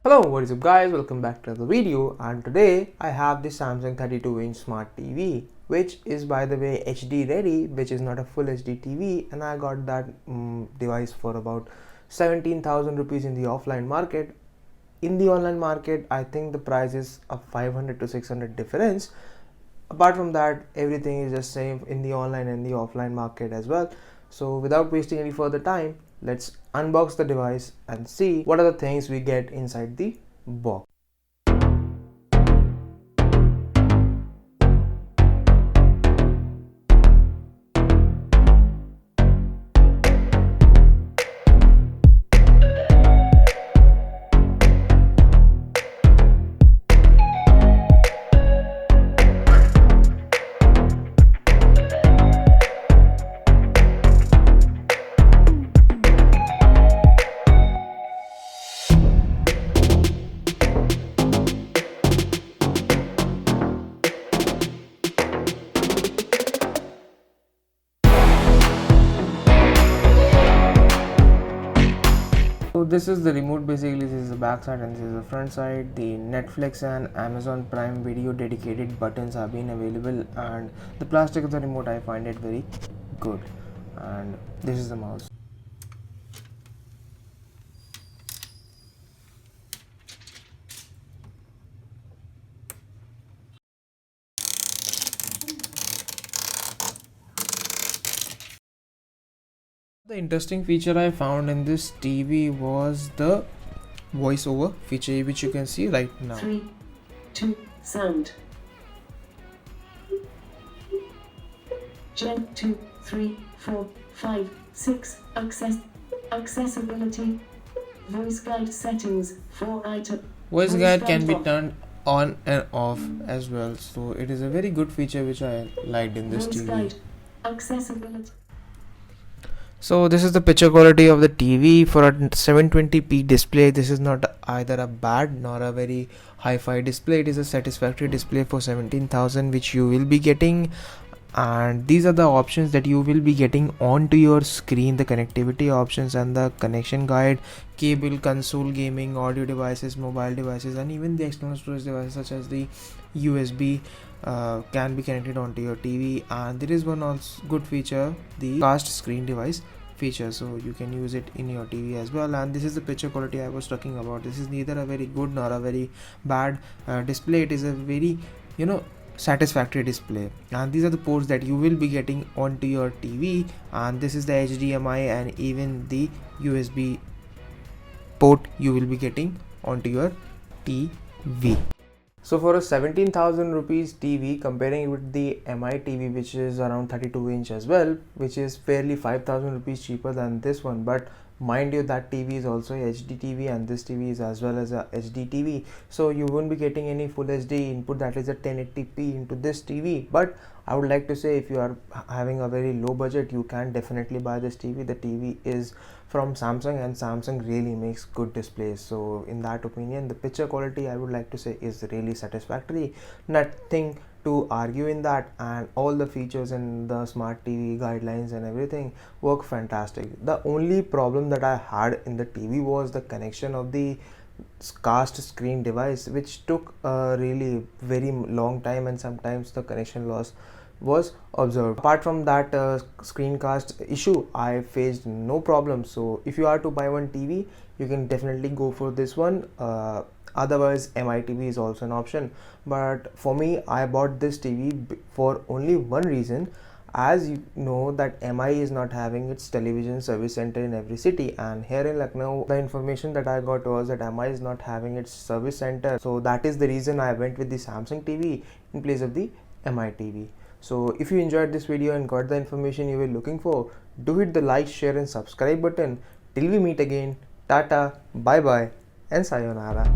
Hello, what is up guys, welcome back to the video, and today I have the Samsung 32-inch smart TV, which is by the way HD ready, which is not a full HD TV, and I got that device for about 17,000 rupees in the offline market. In the online market, I think the price is a 500 to 600 difference. Apart from that, everything is just same in the online and the offline market as well. So without wasting any further time, let's unbox the device and see what are the things we get inside the box. So this is the remote. Basically this is the back side and this is the front side. The Netflix and Amazon Prime Video dedicated buttons have been available, and the plastic of the remote, I find it very good. And this is the mouse. The interesting feature I found in this TV was the voiceover feature, which you can see right now. 3, 2, sound. Gen 2, 3, 4, 5, 6, accessibility, voice guide settings, 4 item. Voice guide can be turned on and off as well, so it is a very good feature which I liked in this Voice TV. guide, accessibility. So this is the picture quality of the TV for a 720p display. This is not either a bad nor a very hi-fi display. It is a satisfactory display for 17,000 which you will be getting, and these are the options that you will be getting onto your screen: the connectivity options and the connection guide, cable, console, gaming, audio devices, mobile devices, and even the external storage devices such as the USB can be connected onto your TV. And there is one also good feature, the cast screen device feature, so you can use it in your TV as well. And this is the picture quality I was talking about. This is neither a very good nor a very bad display. It is a very satisfactory display, and these are the ports that you will be getting onto your TV, and this is the HDMI and even the USB port you will be getting onto your TV. So for a 17,000 rupees TV, comparing it with the MI TV, which is around 32-inch as well, which is fairly 5,000 rupees cheaper than this one, but mind you, that TV is also a HD TV and this TV is as well as a HD TV, so you won't be getting any full HD input, that is a 1080p into this TV. But I would like to say, if you are having a very low budget, you can definitely buy this TV. The TV is from Samsung and Samsung really makes good displays, so in that opinion, the picture quality I would like to say is really satisfactory. Nothing to argue in that, and all the features in the smart TV guidelines and everything work fantastic. The only problem that I had in the TV was the connection of the cast screen device, which took a really very long time, and sometimes the connection loss was observed. Apart from that screencast issue, I faced no problem. So if you are to buy one TV, you can definitely go for this one. Otherwise MI TV is also an option, but for me, I bought this TV for only one reason. As you know that MI is not having its television service center in every city, and here in Lucknow the information that I got was that MI is not having its service center, so that is the reason I went with the Samsung TV in place of the MI TV. So if you enjoyed this video and got the information you were looking for, do hit the like, share and subscribe button. Till we meet again, tata, bye bye and sayonara.